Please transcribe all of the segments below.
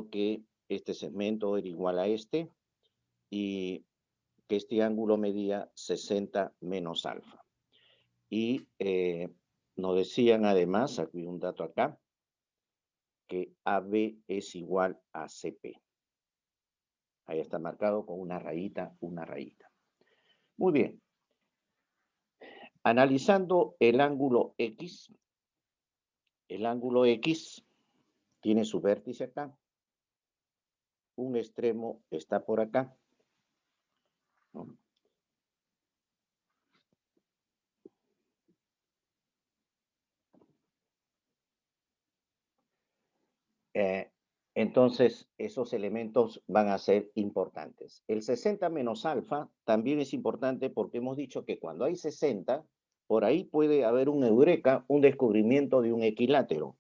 que este segmento era igual a este y que este ángulo medía 60 menos alfa. Y nos decían además, aquí un dato acá, que AB es igual a CP. Ahí está marcado con una rayita, una rayita. Muy bien. Analizando el ángulo X tiene su vértice acá. Un extremo está por acá, ¿no? Entonces, esos elementos van a ser importantes. El 60 menos alfa también es importante porque hemos dicho que cuando hay 60, por ahí puede haber un eureka, un descubrimiento de un equilátero.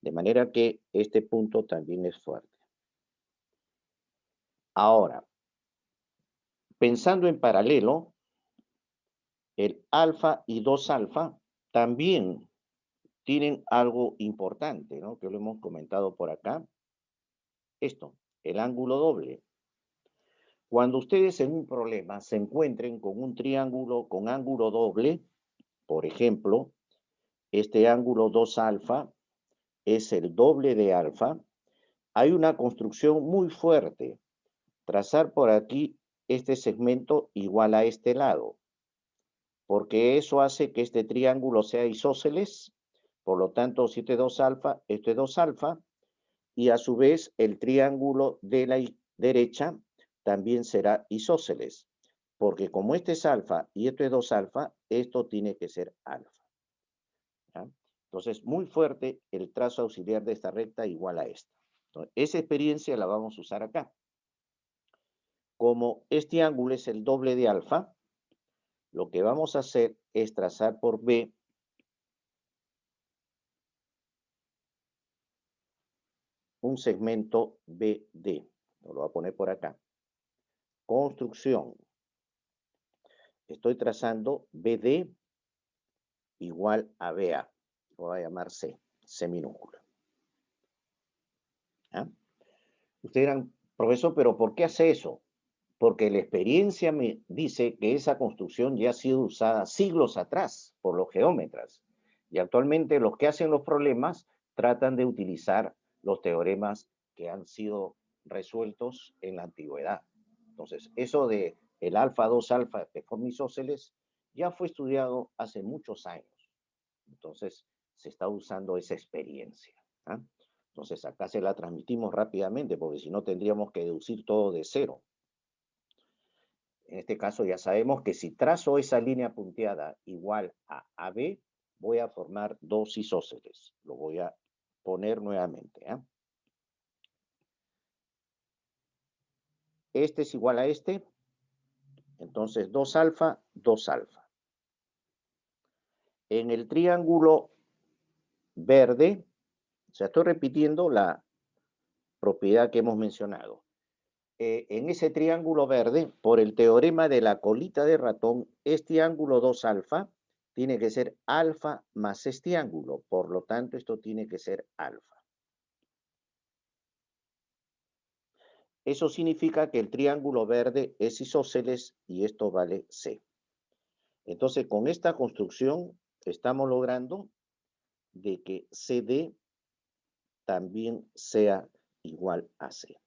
De manera que este punto también es fuerte. Ahora, pensando en paralelo, el alfa y 2 alfa también tienen algo importante, ¿no? Que lo hemos comentado por acá. Esto, el ángulo doble. Cuando ustedes en un problema se encuentren con un triángulo con ángulo doble, por ejemplo, este ángulo 2 alfa es el doble de alfa, hay una construcción muy fuerte. Trazar por aquí este segmento igual a este lado, porque eso hace que este triángulo sea isósceles, por lo tanto, si este es 2 alfa, esto es 2 alfa, y a su vez el triángulo de la derecha también será isósceles, porque como este es alfa y esto es 2 alfa, esto tiene que ser alfa. ¿Ya? Entonces, muy fuerte el trazo auxiliar de esta recta igual a esta. Entonces, esa experiencia la vamos a usar acá. Como este ángulo es el doble de alfa, lo que vamos a hacer es trazar por B un segmento BD. Lo voy a poner por acá. Construcción. Estoy trazando BD igual a BA. Lo voy a llamar C, C minúscula. ¿Ah? Ustedes dirán, profesor, ¿pero por qué hace eso? Porque la experiencia me dice que esa construcción ya ha sido usada siglos atrás por los geómetras. Y actualmente los que hacen los problemas tratan de utilizar los teoremas que han sido resueltos en la antigüedad. Entonces, eso de el alfa 2 alfa de forma isósceles ya fue estudiado hace muchos años. Entonces, se está usando esa experiencia. ¿Ah? Entonces, acá se la transmitimos rápidamente, porque si no tendríamos que deducir todo de cero. En este caso ya sabemos que si trazo esa línea punteada igual a AB, voy a formar dos isósceles. Lo voy a poner nuevamente. ¿Eh? Este es igual a este. Entonces 2 alfa, 2 alfa. En el triángulo verde, o sea, estoy repitiendo la propiedad que hemos mencionado. En ese triángulo verde, por el teorema de la colita de ratón, este ángulo 2 alfa tiene que ser alfa más este ángulo. Por lo tanto, esto tiene que ser alfa. Eso significa que el triángulo verde es isósceles y esto vale C. Entonces, con esta construcción estamos logrando de que CD también sea igual a C.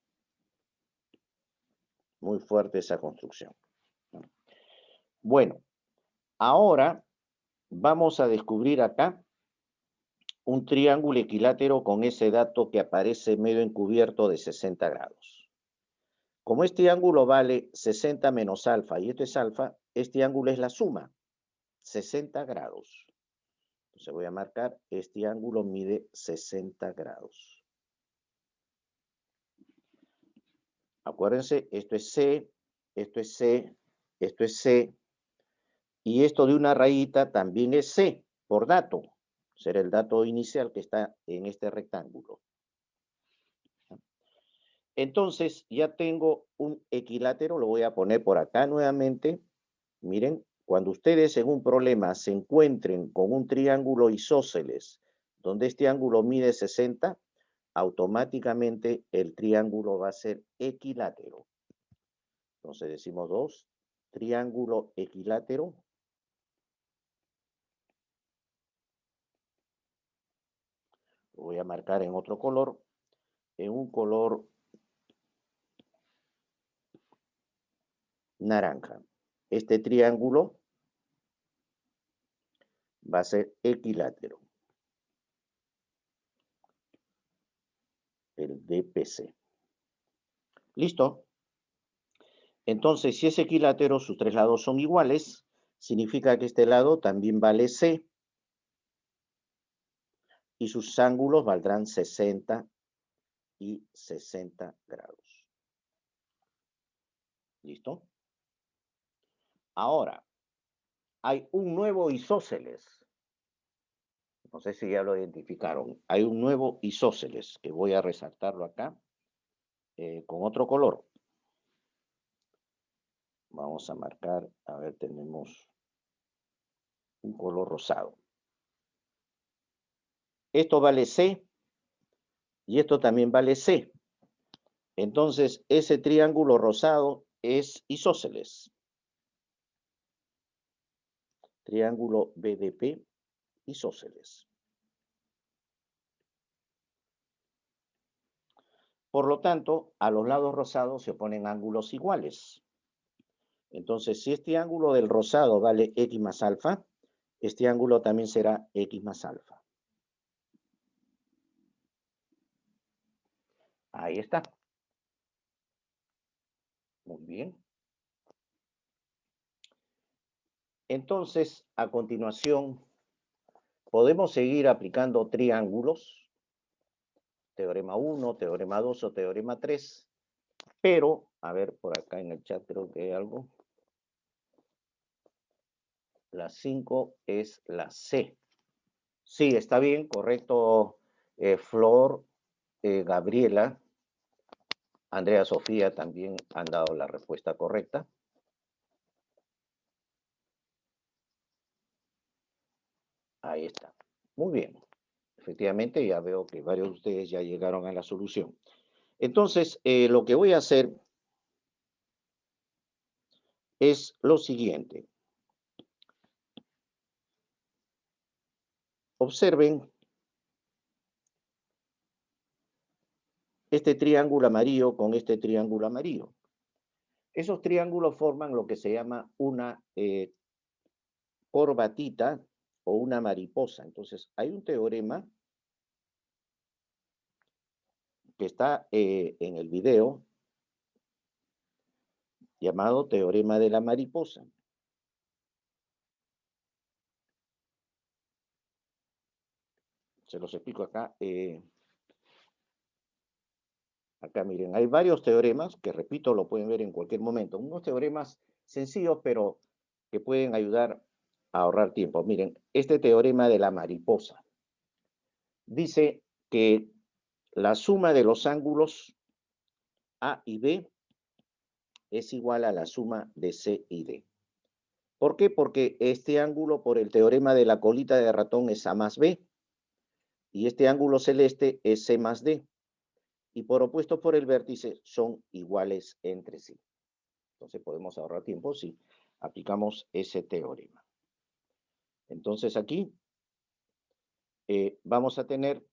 Muy fuerte esa construcción. Bueno, ahora vamos a descubrir acá un triángulo equilátero con ese dato que aparece medio encubierto de 60 grados. Como este ángulo vale 60 menos alfa y esto es alfa, este ángulo es la suma, 60 grados. Entonces voy a marcar, este ángulo mide 60 grados. Acuérdense, esto es C, esto es C, esto es C, y esto de una rayita también es C, por dato. Será el dato inicial que está en este rectángulo. Entonces, ya tengo un equilátero, lo voy a poner por acá nuevamente. Miren, cuando ustedes en un problema se encuentren con un triángulo isósceles, donde este ángulo mide 60, automáticamente el triángulo va a ser equilátero. Entonces decimos 2, triángulo equilátero. Lo voy a marcar en otro color, en un color naranja. Este triángulo va a ser equilátero. El DPC. ¿Listo? Entonces, si es equilátero, sus tres lados son iguales, significa que este lado también vale C y sus ángulos valdrán 60 y 60 grados. ¿Listo? Ahora, hay un nuevo isósceles. No sé si ya lo identificaron. Hay un nuevo isósceles que voy a resaltarlo acá con otro color. Vamos a marcar, a ver, tenemos un color rosado. Esto vale C y esto también vale C. Entonces, ese triángulo rosado es isósceles. Triángulo BDP, isósceles. Por lo tanto, a los lados rosados se oponen ángulos iguales. Entonces, si este ángulo del rosado vale X más alfa, este ángulo también será X más alfa. Ahí está. Muy bien. Entonces, a continuación, podemos seguir aplicando triángulos, teorema 1, teorema 2 o teorema 3, pero, a ver, por acá en el chat creo que hay algo. La 5 es la C. Sí, está bien, correcto, Flor, Gabriela, Andrea, Sofía también han dado la respuesta correcta. Ahí está. Muy bien. Efectivamente, ya veo que varios de ustedes ya llegaron a la solución. Entonces, lo que voy a hacer es lo siguiente. Observen este triángulo amarillo con este triángulo amarillo. Esos triángulos forman lo que se llama una corbatita o una mariposa. Entonces, hay un teorema que está en el video llamado teorema de la mariposa. Se los explico acá. Acá miren, hay varios teoremas que, repito, lo pueden ver en cualquier momento. Unos teoremas sencillos, pero que pueden ayudar a ahorrar tiempo. Miren, este teorema de la mariposa dice que la suma de los ángulos A y B es igual a la suma de C y D. ¿Por qué? Porque este ángulo por el teorema de la colita de ratón es A más B y este ángulo celeste es C más D. Y por opuesto por el vértice son iguales entre sí. Entonces podemos ahorrar tiempo si aplicamos ese teorema. Entonces aquí vamos a tener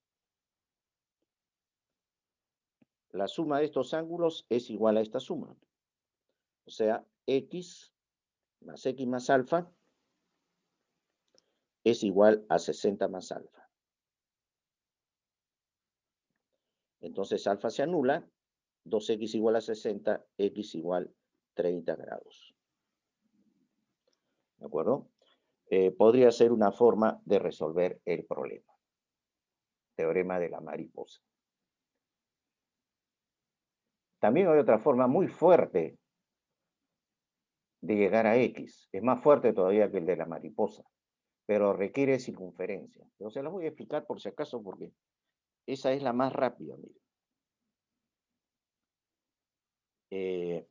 la suma de estos ángulos es igual a esta suma. O sea, X más alfa es igual a 60 más alfa. Entonces alfa se anula, 2x igual a 60, x igual 30 grados. ¿De acuerdo? Podría ser una forma de resolver el problema. Teorema de la mariposa. También hay otra forma muy fuerte de llegar a X. Es más fuerte todavía que el de la mariposa, pero requiere circunferencia. Pero se las voy a explicar por si acaso, porque esa es la más rápida. Miren.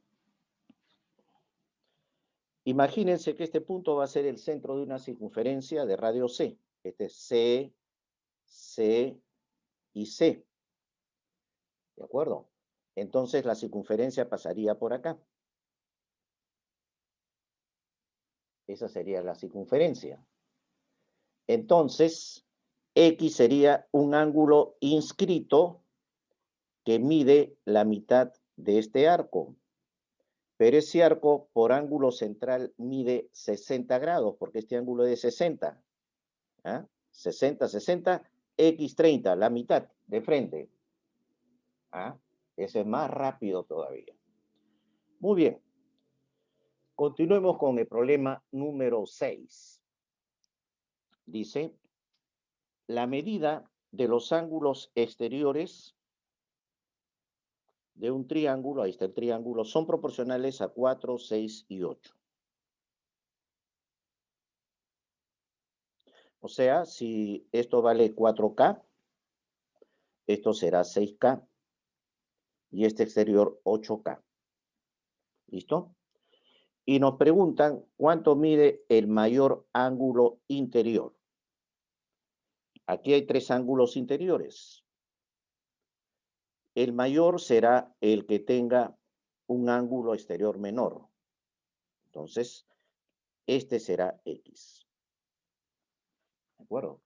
Imagínense que este punto va a ser el centro de una circunferencia de radio C. Este es C, C y C. ¿De acuerdo? Entonces la circunferencia pasaría por acá. Esa sería la circunferencia. Entonces, X sería un ángulo inscrito que mide la mitad de este arco. Pero ese arco por ángulo central mide 60 grados, porque este ángulo es de 60. ¿Ah? 60, 60, X 30, la mitad de frente. ¿Ah? Ese es más rápido todavía. Muy bien. Continuemos con el problema número 6. Dice, la medida de los ángulos exteriores de un triángulo, ahí está el triángulo, son proporcionales a 4, 6 y 8. O sea, si esto vale 4K, esto será 6K y este exterior 8K. ¿Listo? Y nos preguntan cuánto mide el mayor ángulo interior. Aquí hay 3 ángulos interiores. El mayor será el que tenga un ángulo exterior menor. Entonces, este será X. ¿De acuerdo?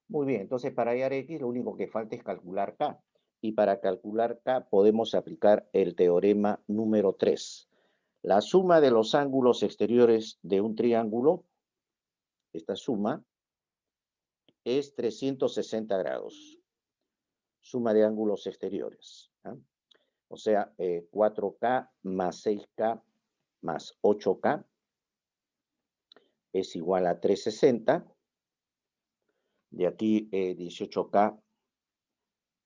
Muy bien, entonces para hallar X lo único que falta es calcular K. Y para calcular K podemos aplicar el teorema número 3. La suma de los ángulos exteriores de un triángulo, esta suma, es 360 grados. Suma de ángulos exteriores. ¿Ah? O sea, 4K más 6K más 8K es igual a 360. De aquí 18K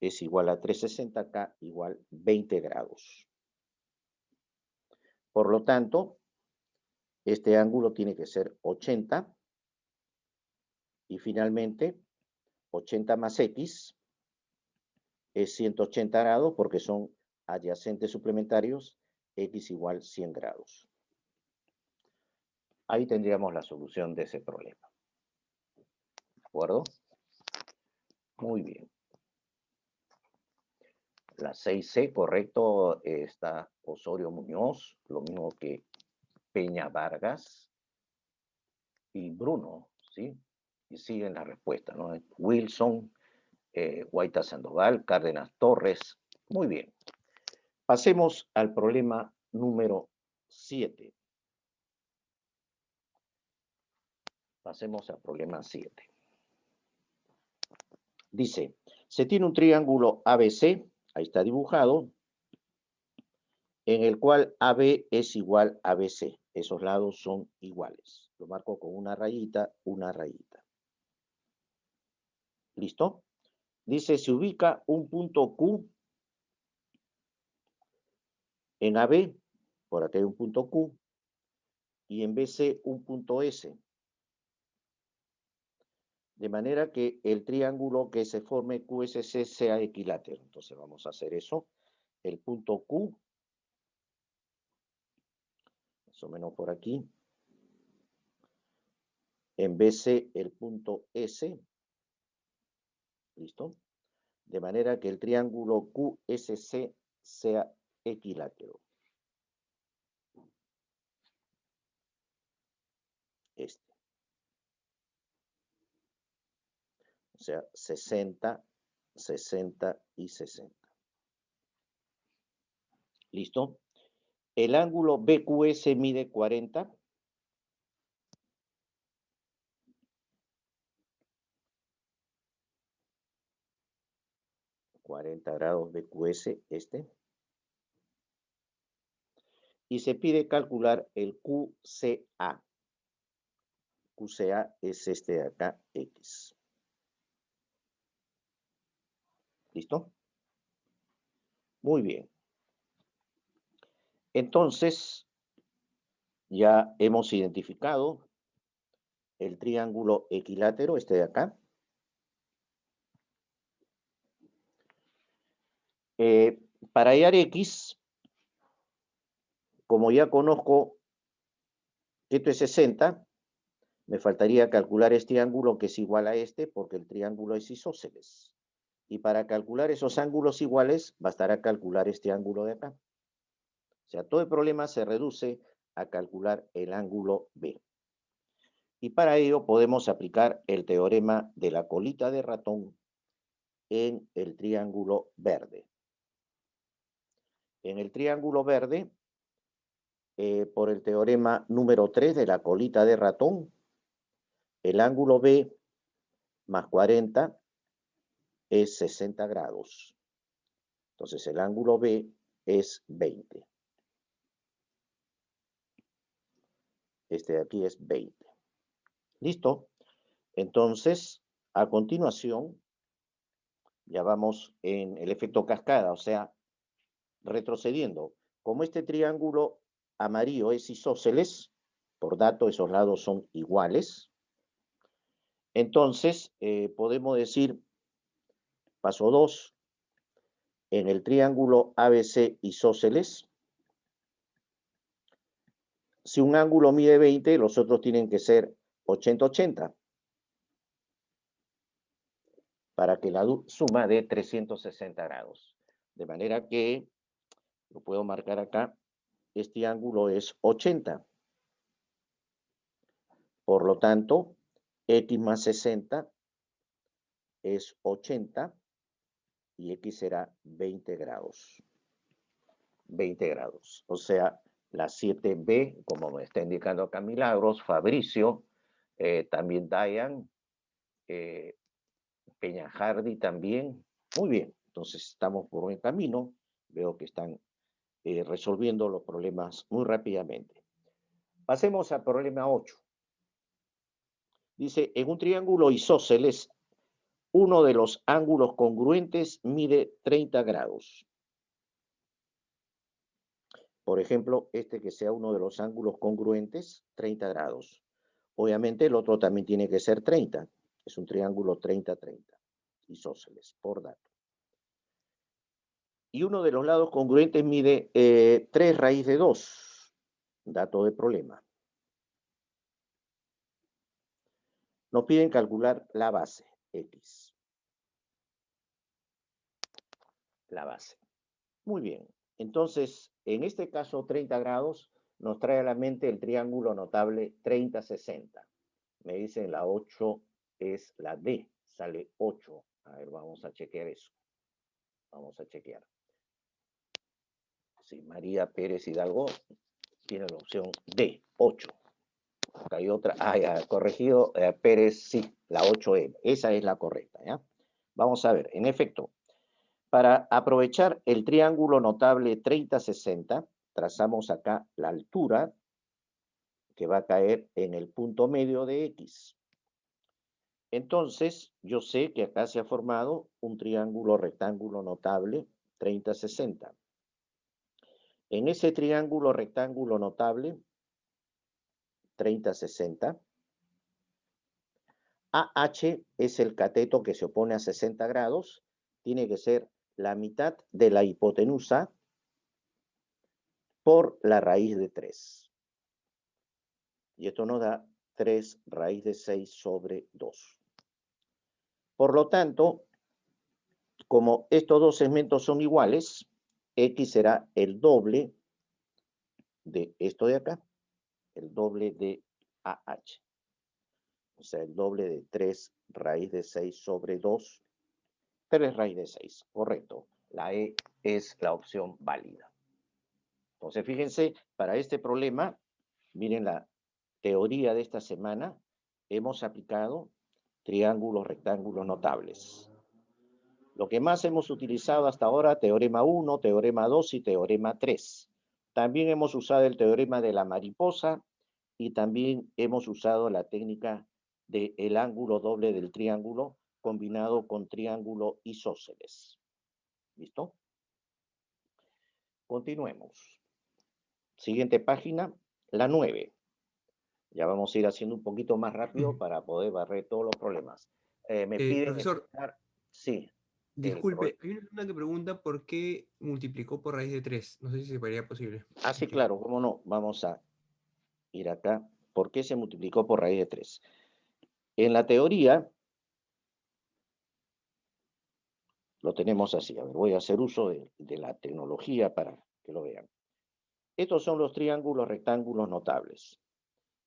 es igual a 360K igual 20 grados. Por lo tanto, este ángulo tiene que ser 80. Y finalmente, 80 más X es 180 grados porque son adyacentes suplementarios, X igual 100 grados. Ahí tendríamos la solución de ese problema. ¿De acuerdo? Muy bien. La 6C, correcto, está Osorio Muñoz, lo mismo que Peña Vargas y Bruno, ¿sí? Y siguen las respuestas, ¿no? Wilson, Guaita Sandoval, Cárdenas Torres. Muy bien. Pasemos al problema número 7. Pasemos al problema 7. Dice, se tiene un triángulo ABC, ahí está dibujado, en el cual AB es igual a BC. Esos lados son iguales. Lo marco con una rayita, una rayita. ¿Listo? Dice, se ubica un punto Q en AB, por aquí hay un punto Q, y en BC un punto S. De manera que el triángulo que se forme QSC sea equilátero. Entonces vamos a hacer eso. El punto Q, más o menos por aquí. En BC el punto S. ¿Listo? De manera que el triángulo QSC sea equilátero. Este. O sea, 60, 60 y 60. ¿Listo? El ángulo BQS mide 40. 40 grados BQS, este. Y se pide calcular el QCA. QCA es este de acá, X. ¿Listo? Muy bien. Entonces, ya hemos identificado el triángulo equilátero, este de acá. Para hallar X, como ya conozco que esto es 60, me faltaría calcular este ángulo que es igual a este, porque el triángulo es isósceles. Y para calcular esos ángulos iguales, bastará calcular este ángulo de acá. O sea, todo el problema se reduce a calcular el ángulo B. Y para ello podemos aplicar el teorema de la colita de ratón en el triángulo verde. En el triángulo verde, por el teorema número 3 de la colita de ratón, el ángulo B más 40 es 60 grados. Entonces el ángulo B es 20. Este de aquí es 20. ¿Listo? Entonces, a continuación, ya vamos en el efecto cascada, o sea, retrocediendo. Como este triángulo amarillo es isósceles, por dato esos lados son iguales, entonces podemos decir, paso 2, en el triángulo ABC isósceles, si un ángulo mide 20, los otros tienen que ser 80-80, para que la suma dé 360 grados. De manera que, lo puedo marcar acá, este ángulo es 80. Por lo tanto, x más 60 es 80 y x será 20 grados. 20 grados. O sea, la 7B, como me está indicando acá Milagros, Fabricio, también Dayan, Peñajardi también. Muy bien, entonces estamos por buen camino. Veo que están resolviendo los problemas muy rápidamente. Pasemos al problema 8. Dice, en un triángulo isósceles, uno de los ángulos congruentes mide 30 grados. Por ejemplo, este que sea uno de los ángulos congruentes, 30 grados. Obviamente el otro también tiene que ser 30. Es un triángulo 30-30, isósceles, por dato. Y uno de los lados congruentes mide 3 raíz de 2. Dato de problema. Nos piden calcular la base, x. La base. Muy bien. Entonces, en este caso, 30 grados nos trae a la mente el triángulo notable 30-60. Me dicen la 8 es la D, sale 8. A ver, vamos a chequear eso. Vamos a chequear. Sí, María Pérez Hidalgo tiene la opción D, 8. Acá hay otra, ya, corregido, Pérez, sí, la 8E. Esa es la correcta, ¿ya? Vamos a ver, en efecto, para aprovechar el triángulo notable 30-60, trazamos acá la altura que va a caer en el punto medio de X. Entonces, yo sé que acá se ha formado un triángulo rectángulo notable 30-60. En ese triángulo rectángulo notable 30-60, AH es el cateto que se opone a 60 grados, tiene que ser la mitad de la hipotenusa por la raíz de 3. Y esto nos da 3 raíz de 6 sobre 2. Por lo tanto, como estos dos segmentos son iguales, X será el doble de esto de acá, el doble de AH. O sea, el doble de 3 raíz de 6 sobre 2, 3 raíz de 6, correcto. La E es la opción válida. Entonces, fíjense, para este problema, miren la teoría de esta semana, hemos aplicado triángulos rectángulos notables. Lo que más hemos utilizado hasta ahora, teorema 1, teorema 2 y teorema 3. También hemos usado el teorema de la mariposa y también hemos usado la técnica del ángulo doble del triángulo combinado con triángulo isósceles. ¿Listo? Continuemos. Siguiente página, la 9. Ya vamos a ir haciendo un poquito más rápido para poder barrer todos los problemas. Me piden Profesor, explicar, sí, disculpe, hay una persona que pregunta por qué multiplicó por raíz de 3. No sé si sería posible sí, explicar. claro, cómo no. Vamos a ir acá. ¿Por qué se multiplicó por raíz de 3? En la teoría, lo tenemos así. A ver, voy a hacer uso de la tecnología para que lo vean. Estos son los triángulos rectángulos notables.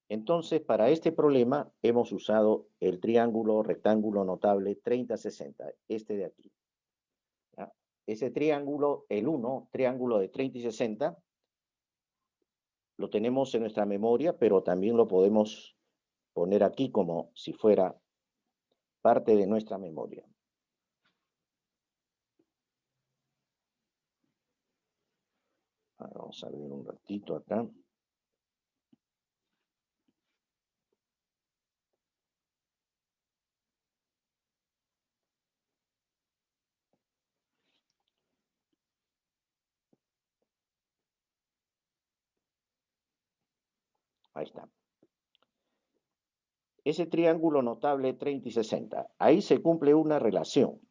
Entonces, para este problema hemos usado el triángulo rectángulo notable 30-60, este de aquí. ¿Ya? Ese triángulo, el 1, triángulo de 30 y 60, lo tenemos en nuestra memoria, pero también lo podemos poner aquí como si fuera parte de nuestra memoria. Vamos a ver un ratito acá. Ahí está. Ese triángulo notable 30 y 60, ahí se cumple una relación.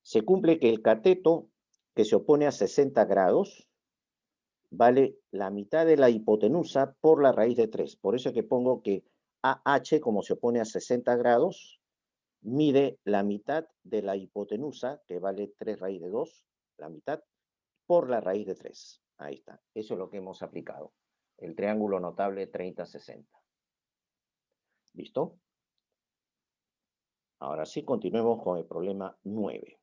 Se cumple que el cateto que se opone a 60 grados vale la mitad de la hipotenusa por la raíz de 3. Por eso es que pongo que AH, como se opone a 60 grados, mide la mitad de la hipotenusa, que vale 3 raíz de 2, la mitad, por la raíz de 3. Ahí está. Eso es lo que hemos aplicado. El triángulo notable 30-60. ¿Listo? Ahora sí, continuemos con el problema 9.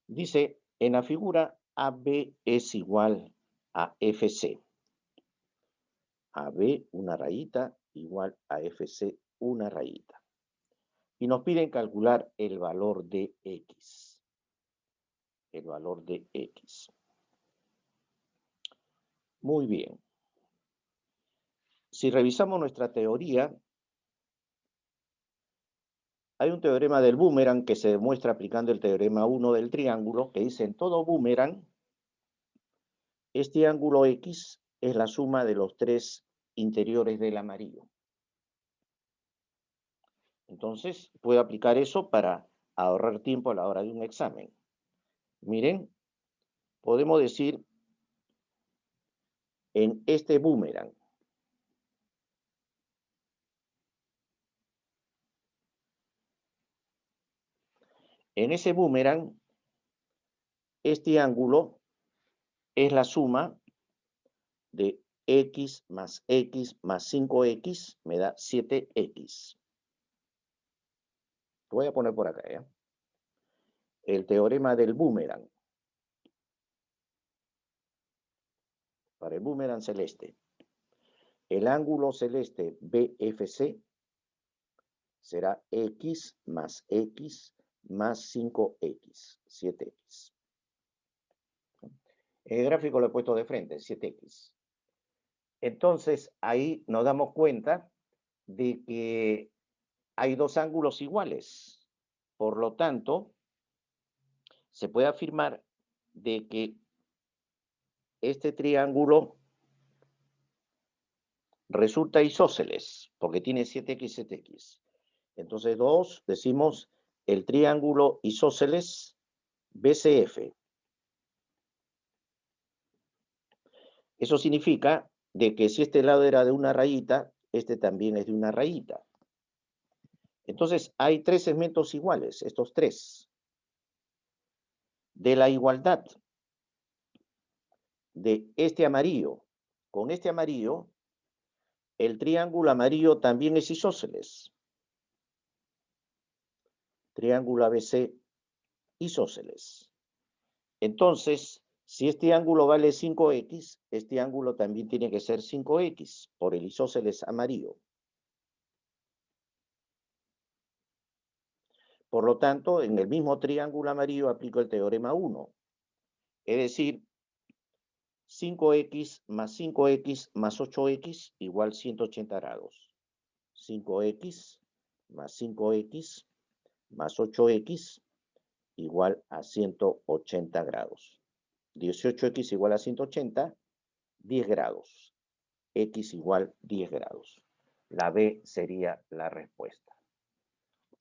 Dice, en la figura AB es igual a FC. AB, una rayita, igual a FC, una rayita. Y nos piden calcular el valor de X. El valor de X. Muy bien. Si revisamos nuestra teoría, hay un teorema del boomerang que se demuestra aplicando el teorema 1 del triángulo, que dice en todo boomerang, este ángulo X es la suma de los tres interiores del amarillo. Entonces, puedo aplicar eso para ahorrar tiempo a la hora de un examen. Miren, podemos decir en este boomerang, en ese boomerang, este ángulo es la suma de X más 5X, me da 7X. Lo voy a poner por acá, ¿ya? El teorema del boomerang. Para el boomerang celeste. El ángulo celeste BFC será X más 5X, 7X. En el gráfico lo he puesto de frente, 7X. Entonces, ahí nos damos cuenta de que hay dos ángulos iguales. Por lo tanto, se puede afirmar de que este triángulo resulta isósceles, porque tiene 7X, 7X. Entonces, decimos el triángulo isósceles BCF. Eso significa de que si este lado era de una rayita, este también es de una rayita. Entonces, hay tres segmentos iguales, estos tres. De la igualdad de este amarillo con este amarillo, el triángulo amarillo también es isósceles. Triángulo ABC isósceles. Entonces, si este ángulo vale 5X, este ángulo también tiene que ser 5X por el isósceles amarillo. Por lo tanto, en el mismo triángulo amarillo aplico el teorema 1. Es decir, 5X más 5X más 8X igual 180 grados. 5X más 5X más 8X igual a 180 grados. 18X igual a 180, 10 grados. X igual 10 grados. La B sería la respuesta.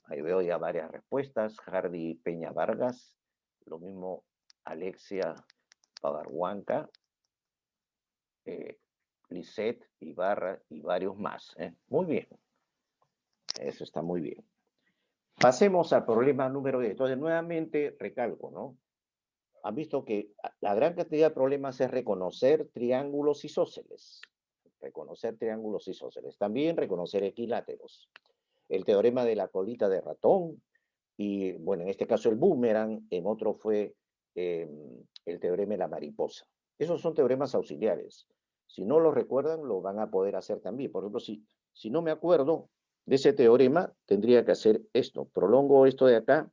Ahí veo ya varias respuestas. Hardy Peña Vargas, lo mismo Alexia Pagarhuanca, Lisette Ibarra y varios más. Muy bien. Eso está muy bien. Pasemos al problema número 10. Entonces, nuevamente recalco, ¿no? Han visto que la gran cantidad de problemas es reconocer triángulos isósceles. Reconocer triángulos isósceles. También reconocer equiláteros. El teorema de la colita de ratón. Y, bueno, en este caso el boomerang. En otro fue el teorema de la mariposa. Esos son teoremas auxiliares. Si no lo recuerdan, lo van a poder hacer también. Por ejemplo, si no me acuerdo de ese teorema, tendría que hacer esto. Prolongo esto de acá.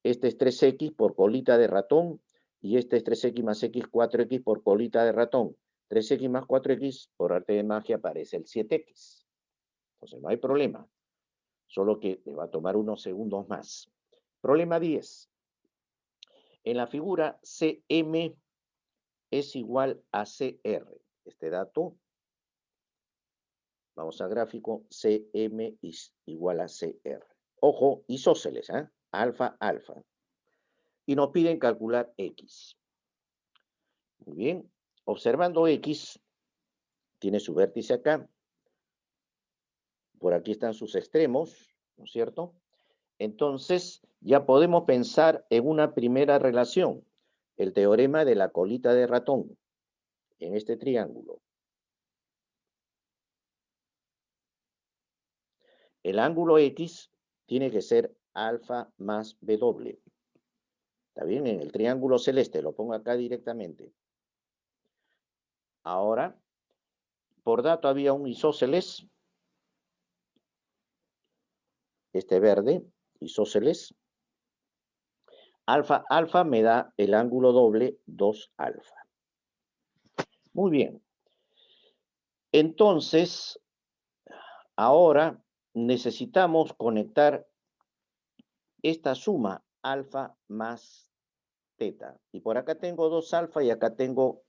Este es 3x por colita de ratón. Y este es 3x más x, 4x por colita de ratón. 3x más 4x, por arte de magia, aparece el 7x. Entonces no hay problema. Solo que me va a tomar unos segundos más. Problema 10. En la figura CM es igual a CR. Este dato, vamos a gráfico, CM es igual a CR. Ojo, isósceles, ¿eh? Alfa, alfa. Y nos piden calcular X. Muy bien. Observando X, tiene su vértice acá. Por aquí están sus extremos, ¿no es cierto? Entonces, ya podemos pensar en una primera relación. El teorema de la colita de ratón en este triángulo. El ángulo X tiene que ser alfa más W. ¿Está bien? En el triángulo celeste, lo pongo acá directamente. Ahora, por dato había un isósceles. Este verde, isósceles. Alfa, alfa me da el ángulo doble 2 alfa. Muy bien. Entonces, ahora necesitamos conectar esta suma alfa más teta. Y por acá tengo 2 alfa y acá tengo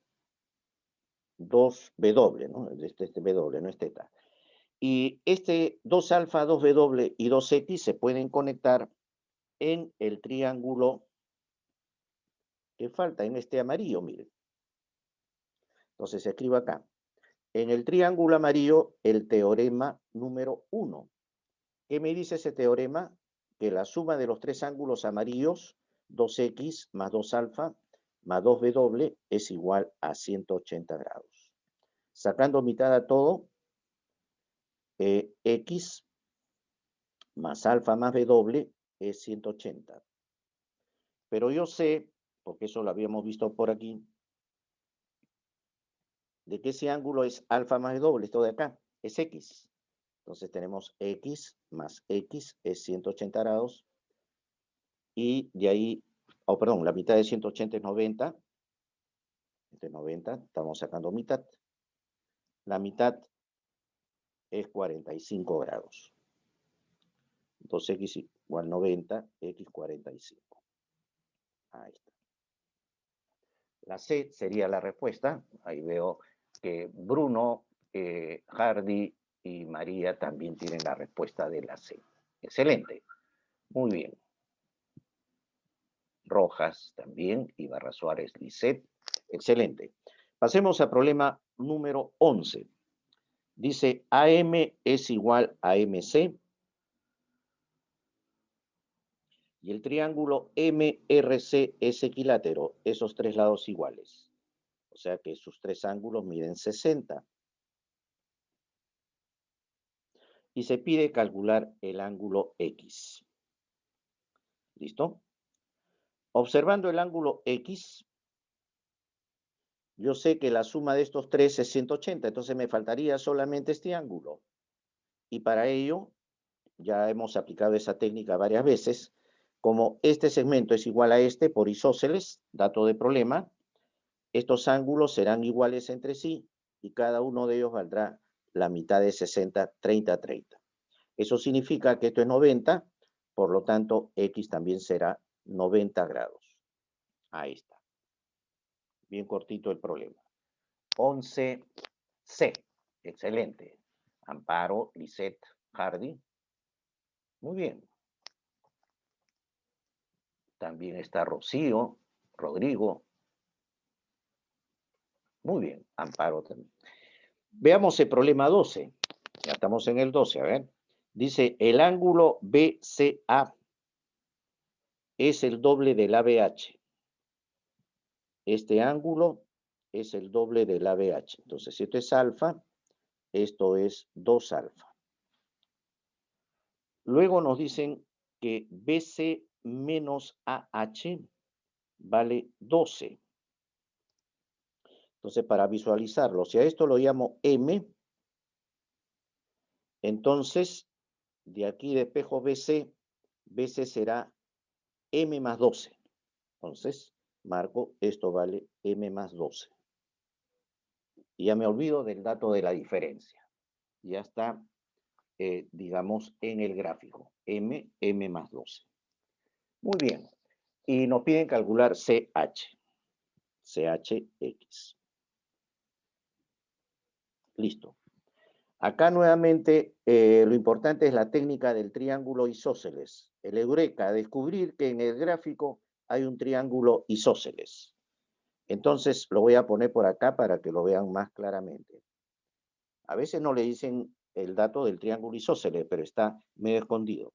2W, ¿no? Este W, no es teta. Y este 2 alfa, 2W y 2X se pueden conectar en el triángulo que falta, en este amarillo, miren. Entonces escribo acá. En el triángulo amarillo, el teorema número 1. ¿Qué me dice ese teorema? Que la suma de los tres ángulos amarillos, 2x más 2 alfa más 2w, es igual a 180 grados. Sacando mitad a todo, x más alfa más w es 180. Pero yo sé, porque eso lo habíamos visto por aquí, de que ese ángulo es alfa más w, esto de acá, es x. Entonces tenemos x más x es 180 grados. Y de ahí, perdón, la mitad de 180 es 90. Este 90, estamos sacando mitad. La mitad es 45 grados. 2x igual 90, x 45. Ahí está. La C sería la respuesta. Ahí veo que Bruno, Hardy y María también tienen la respuesta de la C. Excelente. Muy bien. Rojas también, Ibarra Suárez, Lisset. Excelente. Pasemos al problema número 11. Dice AM es igual a MC y el triángulo MRC es equilátero, esos tres lados iguales. O sea que sus tres ángulos miden 60. Y se pide calcular el ángulo X. ¿Listo? Observando el ángulo X, yo sé que la suma de estos tres es 180, entonces me faltaría solamente este ángulo. Y para ello, ya hemos aplicado esa técnica varias veces, como este segmento es igual a este por isósceles, dato de problema, estos ángulos serán iguales entre sí y cada uno de ellos valdrá la mitad de 60, 30, 30. Eso significa que esto es 90, por lo tanto, X también será 90 grados. Ahí está. Bien cortito el problema. 11C. Excelente. Amparo, Lisset, Hardy. Muy bien. También está Rocío, Rodrigo. Muy bien, Amparo también. Veamos el problema 12. Ya estamos en el 12, a ver. Dice, el ángulo BCA es el doble del ABH. Este ángulo es el doble del ABH. Entonces, si esto es alfa, esto es 2 alfa. Luego nos dicen que BC menos AH vale 12. Entonces, para visualizarlo, si a esto lo llamo M, entonces, de aquí de espejo BC, BC será M más 12. Entonces, marco, esto vale M más 12. Y ya me olvido del dato de la diferencia. Ya está, digamos, en el gráfico. M más 12. Muy bien. Y nos piden calcular CH. CHX. Listo. Acá nuevamente lo importante es la técnica del triángulo isósceles. El eureka, descubrir que en el gráfico hay un triángulo isósceles. Entonces lo voy a poner por acá para que lo vean más claramente. A veces no le dicen el dato del triángulo isósceles, pero está medio escondido.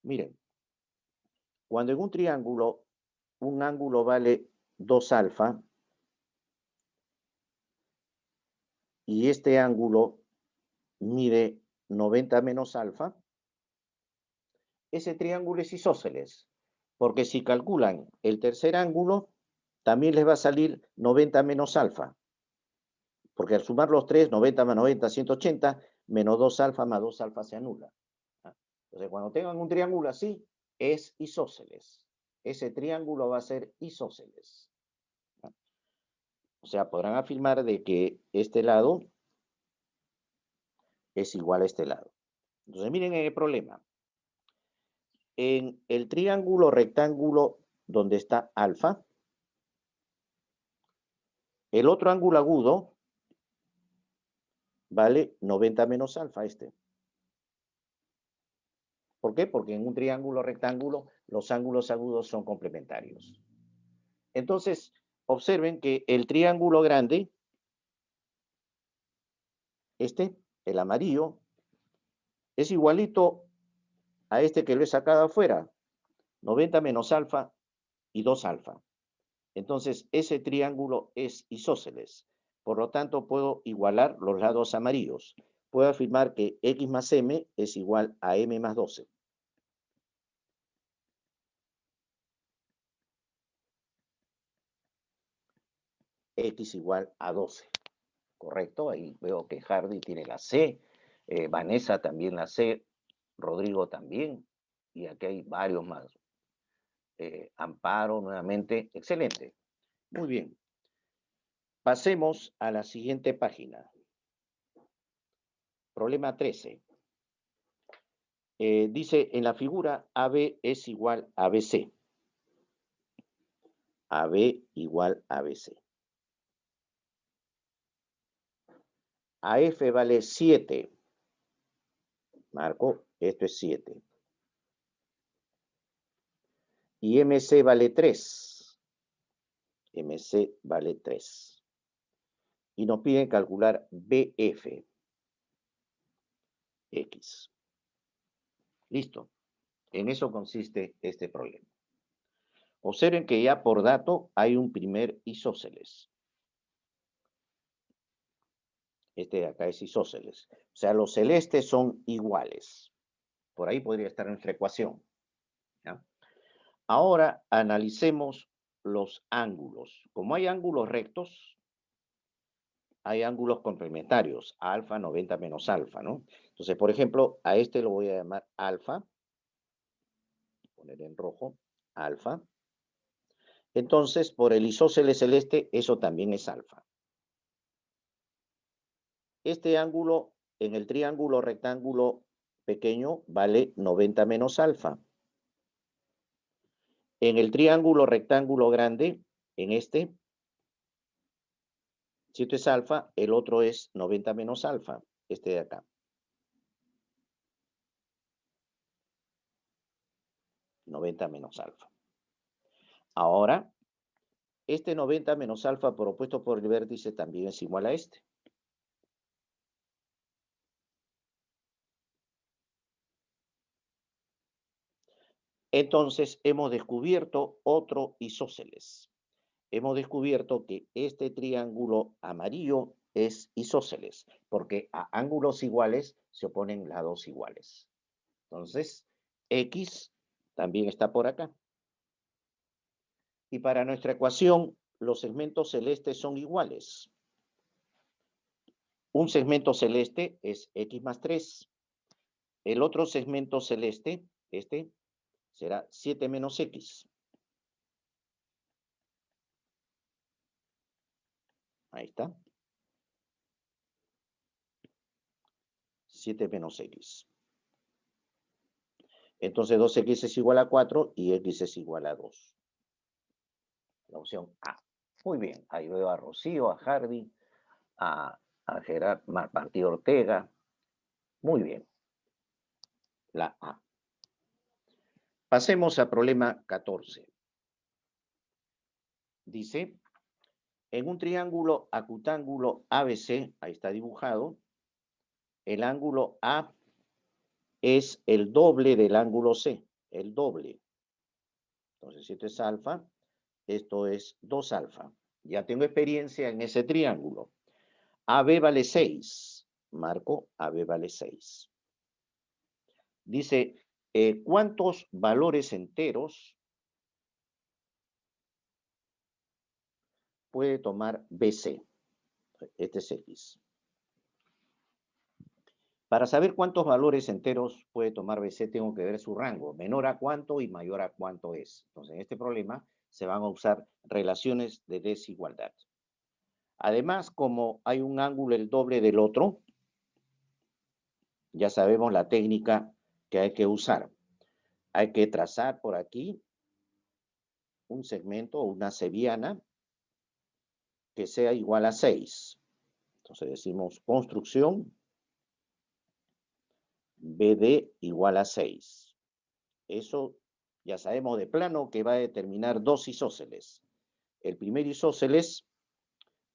Miren, cuando en un triángulo un ángulo vale 2 alfa y este ángulo mide 90 menos alfa, ese triángulo es isósceles, porque si calculan el tercer ángulo, también les va a salir 90 menos alfa, porque al sumar los tres, 90 más 90, 180, menos 2 alfa más 2 alfa se anula. Entonces, cuando tengan un triángulo así, es isósceles. Ese triángulo va a ser isósceles. O sea, podrán afirmar de que este lado es igual a este lado. Entonces, miren el problema. En el triángulo rectángulo donde está alfa, el otro ángulo agudo vale 90 menos alfa este. ¿Por qué? Porque en un triángulo rectángulo los ángulos agudos son complementarios. Entonces, observen que el triángulo grande, este, el amarillo, es igualito a este que lo he sacado afuera, 90 menos alfa y 2 alfa. Entonces, ese triángulo es isósceles. Por lo tanto, puedo igualar los lados amarillos. Puedo afirmar que X más M es igual a M más 12. X igual a 12. Correcto, ahí veo que Hardy tiene la C, Vanessa también la C, Rodrigo también, y aquí hay varios más. Amparo nuevamente, excelente. Muy bien. Pasemos a la siguiente página. Problema 13. Dice en la figura AB es igual a BC. AB igual a BC. AF vale 7. Marco, esto es 7. Y MC vale 3. MC vale 3. Y nos piden calcular BF. X. Listo. En eso consiste este problema. Observen que ya por dato hay un primer isósceles. Este de acá es isósceles. O sea, los celestes son iguales. Por ahí podría estar nuestra ecuación. ¿Ya? Ahora analicemos los ángulos. Como hay ángulos rectos, hay ángulos complementarios. Alfa 90 menos alfa, ¿no? Entonces, por ejemplo, a este lo voy a llamar alfa. Poner en rojo, alfa. Entonces, por el isósceles celeste, eso también es alfa. Este ángulo en el triángulo rectángulo pequeño vale 90 menos alfa. En el triángulo rectángulo grande, en este, si esto es alfa, el otro es 90 menos alfa, este de acá. 90 menos alfa. Ahora, este 90 menos alfa propuesto por el vértice también es igual a este. Entonces, hemos descubierto otro isósceles. Hemos descubierto que este triángulo amarillo es isósceles, porque a ángulos iguales se oponen lados iguales. Entonces, X también está por acá. Y para nuestra ecuación, los segmentos celestes son iguales. Un segmento celeste es X más 3. El otro segmento celeste, este, será 7 menos X. Ahí está. 7 menos X. Entonces 2X es igual a 4 y X es igual a 2. La opción A. Muy bien. Ahí veo a Rocío, a Hardy, a Gerard Martí Ortega. Muy bien. La A. Pasemos al problema 14. Dice, en un triángulo acutángulo ABC, ahí está dibujado, el ángulo A es el doble del ángulo C, el doble. Entonces, si esto es alfa, esto es 2 alfa. Ya tengo experiencia en ese triángulo. AB vale 6. Marco, AB vale 6. Dice, ¿cuántos valores enteros puede tomar BC? Este es X. Para saber cuántos valores enteros puede tomar BC, tengo que ver su rango, menor a cuánto y mayor a cuánto es. Entonces, en este problema se van a usar relaciones de desigualdad. Además, como hay un ángulo el doble del otro, ya sabemos la técnica que hay que usar. Hay que trazar por aquí un segmento o una cebiana que sea igual a 6. Entonces decimos construcción BD igual a 6. Eso ya sabemos de plano que va a determinar dos isósceles. El primer isósceles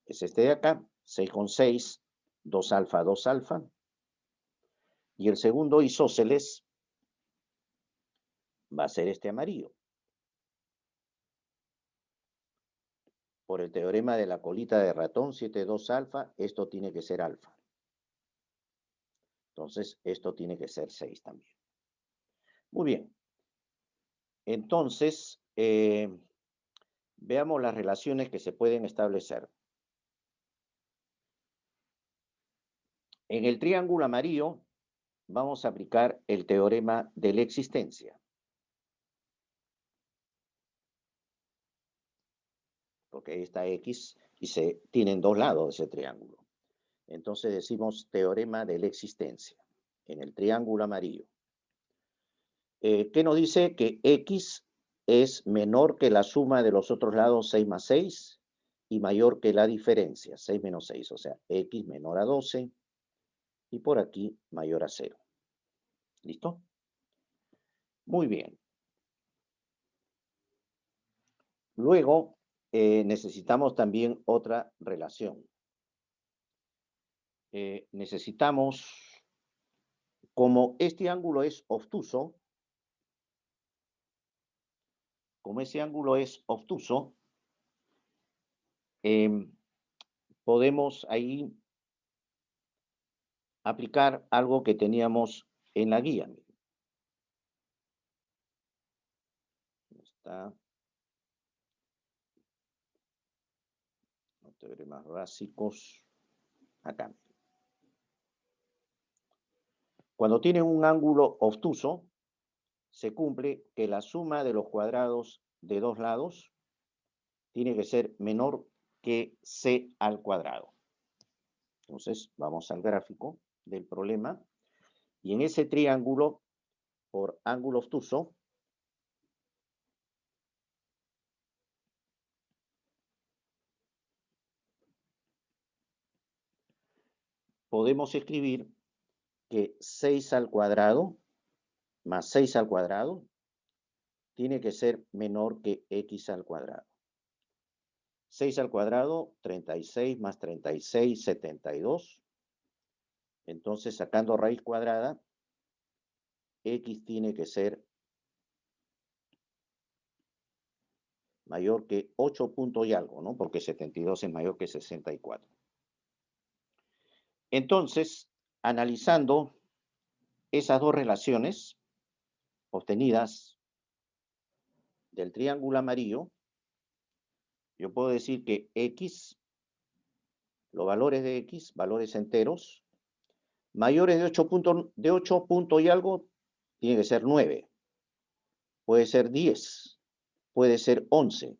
es este de acá, 6 con 6, 2 alfa, 2 alfa. Y el segundo isósceles va a ser este amarillo. Por el teorema de la colita de ratón, 7, 2 alfa, esto tiene que ser alfa. Entonces, esto tiene que ser 6 también. Muy bien. Entonces, veamos las relaciones que se pueden establecer. En el triángulo amarillo vamos a aplicar el teorema de la existencia. Porque ahí está X y se tienen dos lados de ese triángulo. Entonces decimos teorema de la existencia en el triángulo amarillo. ¿Qué nos dice? Que X es menor que la suma de los otros lados 6 más 6 y mayor que la diferencia, 6 menos 6, o sea, X menor a 12 y por aquí mayor a 0. ¿Listo? Muy bien. Luego necesitamos también otra relación. Necesitamos, como este ángulo es obtuso, podemos ahí aplicar algo que teníamos en la guía. Está los teoremas básicos acá. Cuando tienen un ángulo obtuso, se cumple que la suma de los cuadrados de dos lados tiene que ser menor que c al cuadrado. Entonces, vamos al gráfico del problema. Y en ese triángulo, por ángulo obtuso, podemos escribir que 6 al cuadrado más 6 al cuadrado tiene que ser menor que x al cuadrado. 6 al cuadrado, 36 más 36, 72. Entonces, sacando raíz cuadrada, x tiene que ser mayor que 8 puntos y algo, ¿no? Porque 72 es mayor que 64. Entonces, analizando esas dos relaciones obtenidas del triángulo amarillo, yo puedo decir que X, los valores de X, valores enteros, mayores de 8 puntos y algo, tiene que ser 9. Puede ser 10, puede ser 11,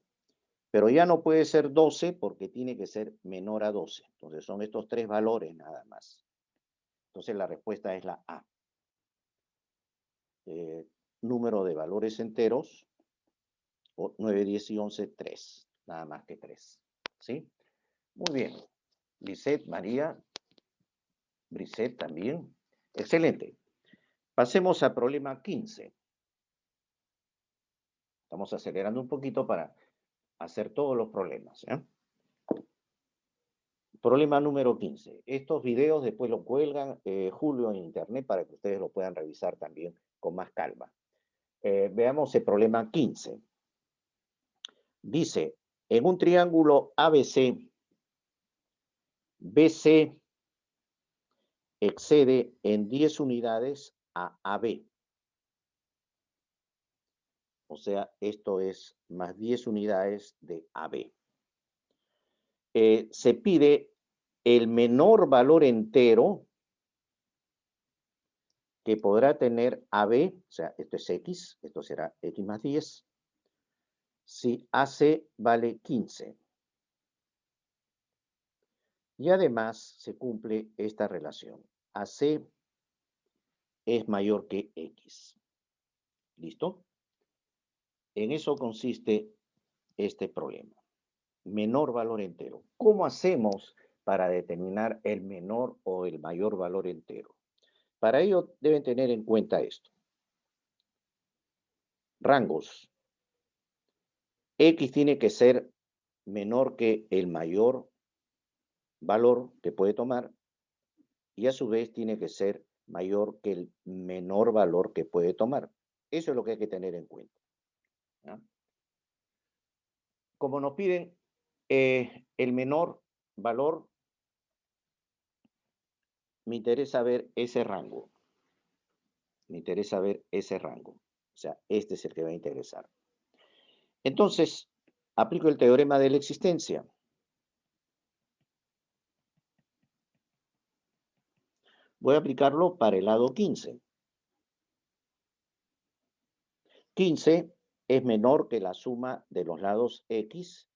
pero ya no puede ser 12 porque tiene que ser menor a 12. Entonces son estos tres valores nada más. Entonces la respuesta es la A. Número de valores enteros, 9, 10 y 11, 3. Nada más que 3. ¿Sí? Muy bien. Lisette, María, Brisette también. Excelente. Pasemos al problema 15. Estamos acelerando un poquito para hacer todos los problemas. ¿Eh? Problema número 15. Estos videos después los cuelgan Julio en internet para que ustedes lo puedan revisar también con más calma. Veamos el problema 15. Dice, en un triángulo ABC, BC excede en 10 unidades a AB. O sea, esto es más 10 unidades de AB. Se pide el menor valor entero que podrá tener AB, o sea, esto es X, esto será X más 10, si AC vale 15. Y además se cumple esta relación. AC es mayor que X. ¿Listo? En eso consiste este problema. Menor valor entero. ¿Cómo hacemos para determinar el menor o el mayor valor entero? Para ello deben tener en cuenta esto. Rangos. X tiene que ser menor que el mayor valor que puede tomar y a su vez tiene que ser mayor que el menor valor que puede tomar. Eso es lo que hay que tener en cuenta. ¿Ya? Como nos piden el menor valor, me interesa ver ese rango. Me interesa ver ese rango. O sea, este es el que va a interesar. Entonces, aplico el teorema de la existencia. Voy a aplicarlo para el lado 15. 15 es menor que la suma de los lados X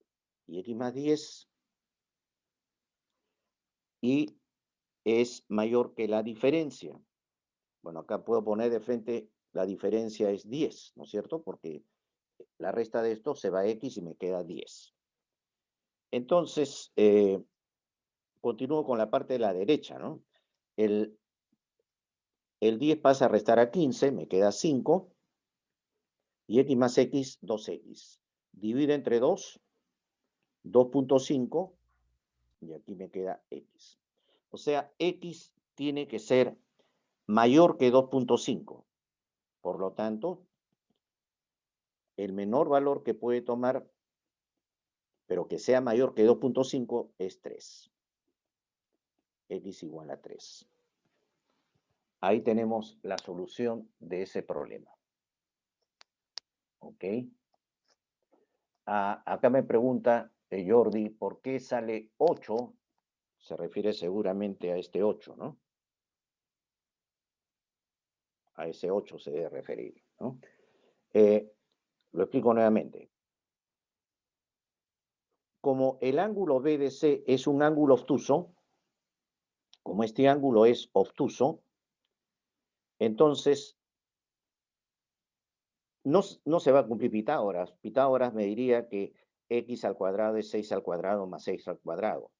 y X más 10 y es mayor que la diferencia. Bueno, acá puedo poner de frente, la diferencia es 10, ¿no es cierto? Porque la resta de esto se va a X y me queda 10. Entonces, continúo con la parte de la derecha, ¿no? El 10 pasa a restar a 15, me queda 5, y X más X, 2X. Divide entre 2, 2.5, y aquí me queda X. O sea, X tiene que ser mayor que 2.5. Por lo tanto, el menor valor que puede tomar, pero que sea mayor que 2.5, es 3. X igual a 3. Ahí tenemos la solución de ese problema. ¿Ok? Acá me pregunta Jordi, ¿por qué sale 8? Se refiere seguramente a este 8, ¿no? A ese 8 se debe referir, ¿no? Lo explico nuevamente. Como el ángulo BDC es un ángulo obtuso, como este ángulo es obtuso, entonces no se va a cumplir Pitágoras. Pitágoras me diría que x al cuadrado es 6 al cuadrado más 6 al cuadrado.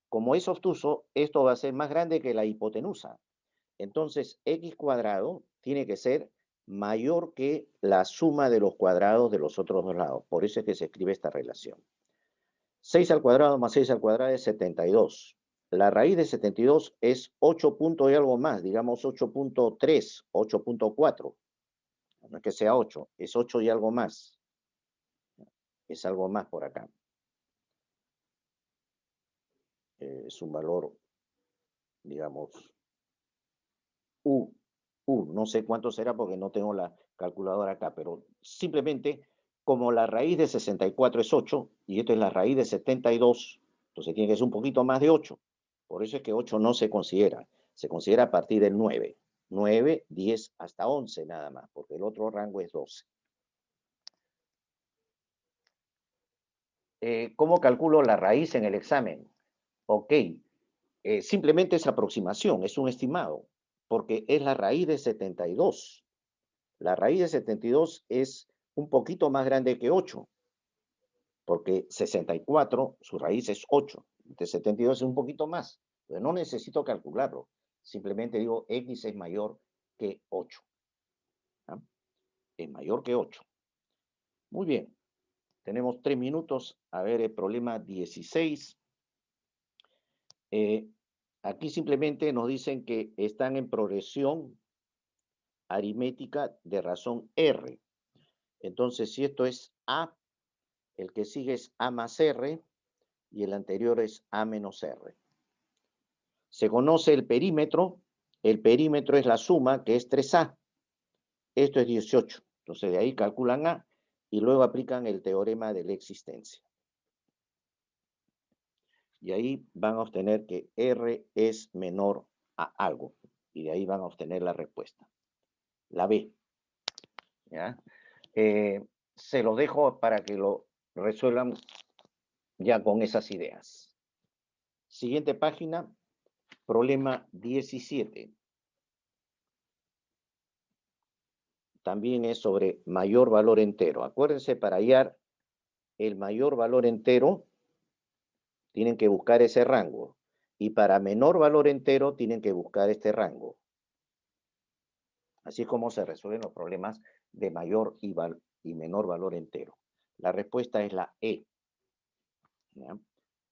Como es obtuso, esto va a ser más grande que la hipotenusa. Entonces, x cuadrado tiene que ser mayor que la suma de los cuadrados de los otros dos lados. Por eso es que se escribe esta relación. 6 al cuadrado más 6 al cuadrado es 72. La raíz de 72 es 8 puntos y algo más, digamos 8.3, 8.4. No es que sea 8, es 8 y algo más. es algo más por acá. Es un valor, digamos, no sé cuánto será porque no tengo la calculadora acá, pero simplemente como la raíz de 64 es 8 y esto es la raíz de 72, entonces tiene que ser un poquito más de 8. Por eso es que 8 no se considera a partir del 9. 9, 10 hasta 11 nada más, porque el otro rango es 12. ¿Cómo calculo la raíz en el examen? Ok, simplemente es aproximación, es un estimado, porque es la raíz de 72. La raíz de 72 es un poquito más grande que 8, porque 64, su raíz es 8. De 72 es un poquito más. Pero no necesito calcularlo. Simplemente digo x es mayor que 8. ¿Ah? Es mayor que 8. Muy bien. Tenemos 3 minutos. A ver el problema 16. Aquí simplemente nos dicen que están en progresión aritmética de razón R. Entonces, si esto es A, el que sigue es A más R y el anterior es A menos R. Se conoce el perímetro es la suma, que es 3A. Esto es 18. Entonces, de ahí calculan A y luego aplican el teorema de la existencia. Y ahí van a obtener que R es menor a algo. Y de ahí van a obtener la respuesta. La B. ¿Ya? Se lo dejo para que lo resuelvan ya con esas ideas. Siguiente página, problema 17. También es sobre mayor valor entero. Acuérdense, para hallar el mayor valor entero, tienen que buscar ese rango. Y para menor valor entero, tienen que buscar este rango. Así es como se resuelven los problemas de mayor y menor valor entero. La respuesta es la E. ¿Ya?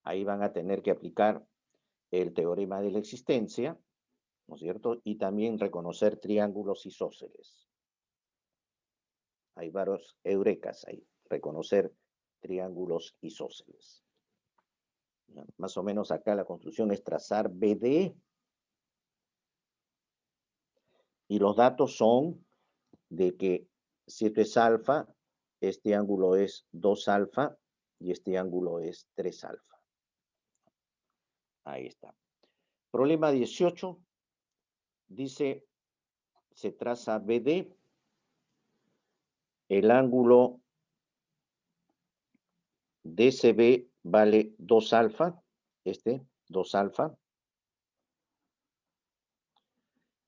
Ahí van a tener que aplicar el teorema de la existencia, ¿no es cierto? Y también reconocer triángulos isósceles. Hay varios eurekas ahí, reconocer triángulos isósceles. ¿Ya? Más o menos acá la construcción es trazar BD y los datos son de que si esto es alfa, este ángulo es 2 alfa y este ángulo es 3 alfa. Ahí está. Problema 18 dice, se traza BD, el ángulo DCB vale 2 alfa, 2 alfa.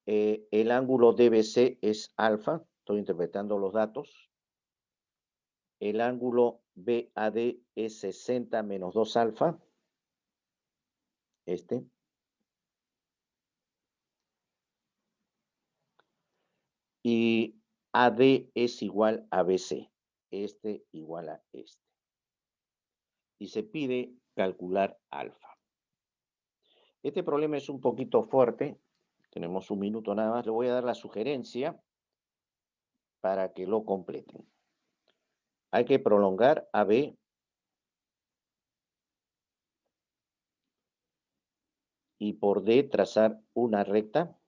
El ángulo DBC es alfa, estoy interpretando los datos. El ángulo BAD es 60 menos 2 alfa, y AD es igual a BC, igual a este. Y se pide calcular alfa. Este problema es un poquito fuerte, tenemos un minuto nada más, le voy a dar la sugerencia para que lo completen. Hay que prolongar AB y por D trazar una recta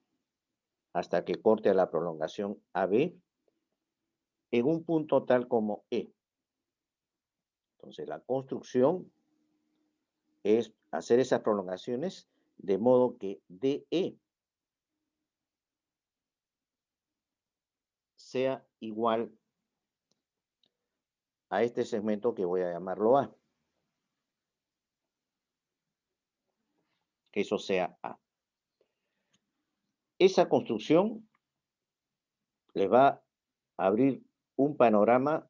hasta que corte a la prolongación AB en un punto tal como E. Entonces, la construcción es hacer esas prolongaciones de modo que DE sea igual a este segmento que voy a llamarlo A. Que eso sea A. Esa construcción les va a abrir un panorama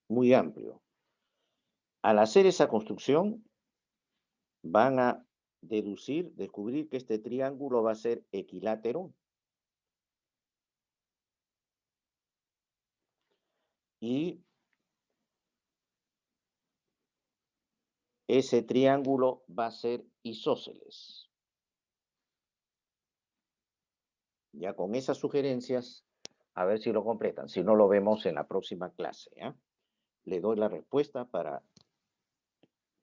muy amplio. Al hacer esa construcción, van a descubrir que este triángulo va a ser equilátero y ese triángulo va a ser isósceles. Ya con esas sugerencias, a ver si lo completan. Si no, lo vemos en la próxima clase. ¿Ya? le doy la respuesta para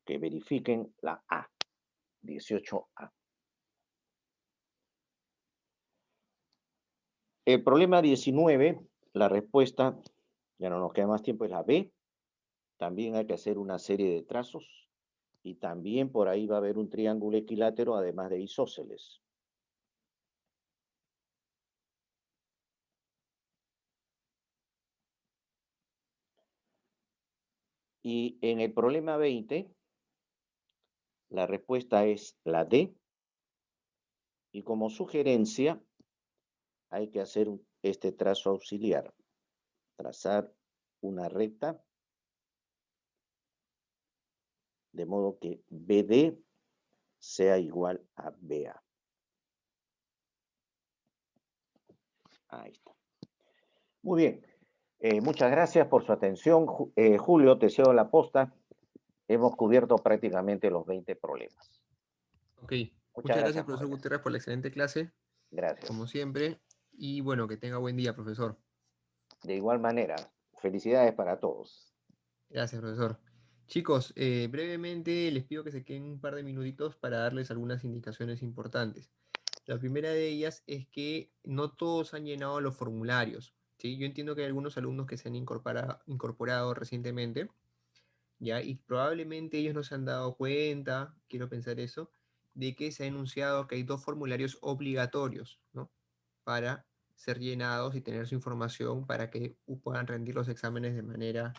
que verifiquen la A, 18A. El problema 19, la respuesta, ya no nos queda más tiempo, es la B. También hay que hacer una serie de trazos y también por ahí va a haber un triángulo equilátero, además de isósceles. Y en el problema 20, la respuesta es la D. Y como sugerencia, hay que hacer este trazo auxiliar. Trazar una recta, de modo que BD sea igual a BA. Ahí está. Muy bien. Muchas gracias por su atención. Julio, te cedo la posta. Hemos cubierto prácticamente los 20 problemas. Ok, Muchas muchas gracias, gracias, profesor Morales. Gutiérrez, por la excelente clase, como Gracias. siempre. Y bueno, que tenga buen día, profesor. De igual manera, felicidades para todos. Gracias, profesor. Chicos, brevemente les pido que se queden un par de minutitos para darles algunas indicaciones importantes. La primera de ellas es que no todos han llenado los formularios, ¿sí? Yo entiendo que hay algunos alumnos que se han incorporado recientemente, ¿ya? Y probablemente ellos no se han dado cuenta, quiero pensar eso, de que se ha enunciado que hay dos formularios obligatorios, ¿no? Para ser llenados y tener su información para que puedan rendir los exámenes de manera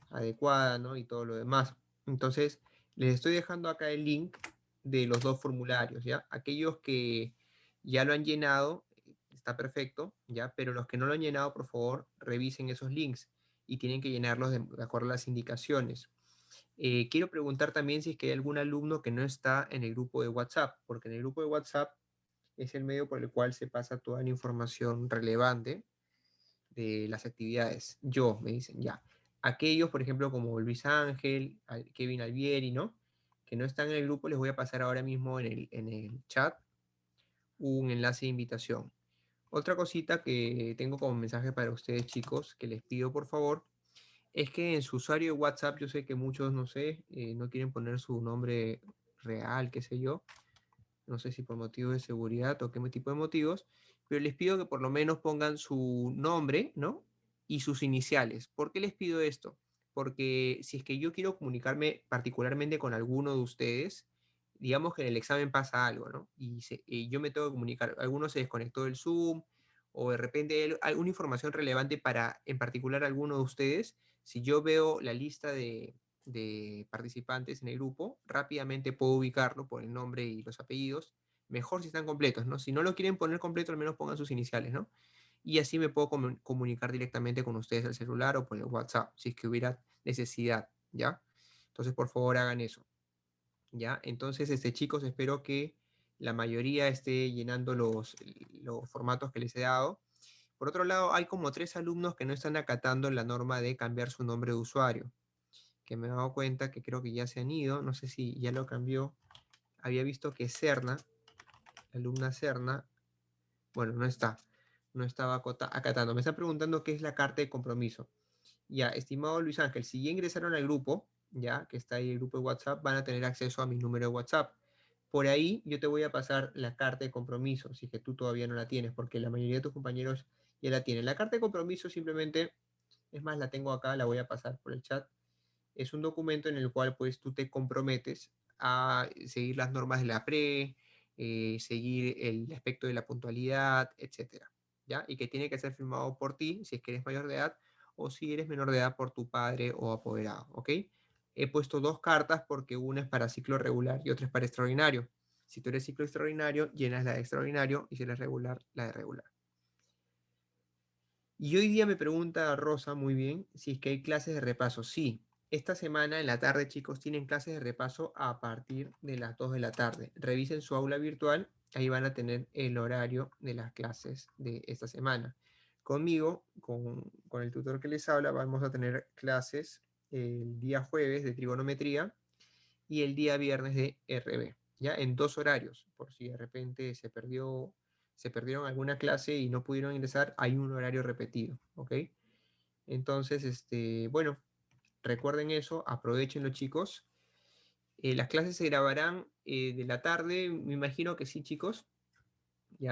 adecuada, ¿no? Y todo lo demás. Entonces, les estoy dejando acá el link de los dos formularios, ¿ya? Aquellos que ya lo han llenado, está perfecto, ¿ya? Pero los que no lo han llenado, por favor, revisen esos links y tienen que llenarlos de acuerdo a las indicaciones. Quiero preguntar también si es que hay algún alumno que no está en el grupo de WhatsApp, porque en el grupo de WhatsApp es el medio por el cual se pasa toda la información relevante de las actividades. Me dicen, ya. Aquellos, por ejemplo, como Luis Ángel, Kevin Alvieri, ¿no? Que no están en el grupo, les voy a pasar ahora mismo en el chat un enlace de invitación. Otra cosita que tengo como mensaje para ustedes, chicos, que les pido por favor, es que en su usuario de WhatsApp, yo sé que muchos, no sé, no quieren poner su nombre real, qué sé yo, no sé si por motivos de seguridad o qué tipo de motivos, pero les pido que por lo menos pongan su nombre, ¿no? Y sus iniciales. ¿Por qué les pido esto? Porque si es que yo quiero comunicarme particularmente con alguno de ustedes, digamos que en el examen pasa algo, ¿no? Y yo me tengo que comunicar, alguno se desconectó del Zoom o de repente hay alguna información relevante para, en particular, alguno de ustedes, si yo veo la lista de participantes en el grupo, rápidamente puedo ubicarlo por el nombre y los apellidos, mejor si están completos, ¿no? Si no lo quieren poner completo, al menos pongan sus iniciales, ¿no? Y así me puedo comunicar directamente con ustedes al celular o por el WhatsApp, si es que hubiera necesidad, ¿ya? Entonces, por favor, hagan eso, ¿ya? Entonces, chicos, espero que la mayoría esté llenando los formatos que les he dado. Por otro lado, hay como 3 alumnos que no están acatando la norma de cambiar su nombre de usuario, que me he dado cuenta que creo que ya se han ido, no sé si ya lo cambió. Había visto que Serna, la alumna Serna, bueno, no estaba acatando. Me está preguntando qué es la carta de compromiso. Ya, estimado Luis Ángel, si ya ingresaron al grupo, ya que está ahí el grupo de WhatsApp, van a tener acceso a mi número de WhatsApp. Por ahí yo te voy a pasar la carta de compromiso, si es que tú todavía no la tienes, porque la mayoría de tus compañeros ya la tienen. La carta de compromiso simplemente, es más, la tengo acá, la voy a pasar por el chat. Es un documento en el cual pues tú te comprometes a seguir las normas de la PRE, seguir el aspecto de la puntualidad, etcétera, ¿ya? Y que tiene que ser firmado por ti, si es que eres mayor de edad, o si eres menor de edad por tu padre o apoderado, ¿ok? He puesto 2 cartas porque una es para ciclo regular y otra es para extraordinario. Si tú eres ciclo extraordinario, llenas la de extraordinario, y si eres regular, la de regular. Y hoy día me pregunta Rosa, muy bien, si es que hay clases de repaso. Sí, esta semana en la tarde, chicos, tienen clases de repaso a partir de las 2 de la tarde. Revisen su aula virtual, ahí van a tener el horario de las clases de esta semana. Conmigo, con el tutor que les habla, vamos a tener clases el día jueves de trigonometría y el día viernes de RB, ¿ya? En 2 horarios, por si de repente se perdieron alguna clase y no pudieron ingresar, hay un horario repetido, ¿ok? Entonces, bueno, recuerden eso, aprovechenlo, chicos. Las clases se grabarán de la tarde, me imagino que sí, chicos. ¿Ya?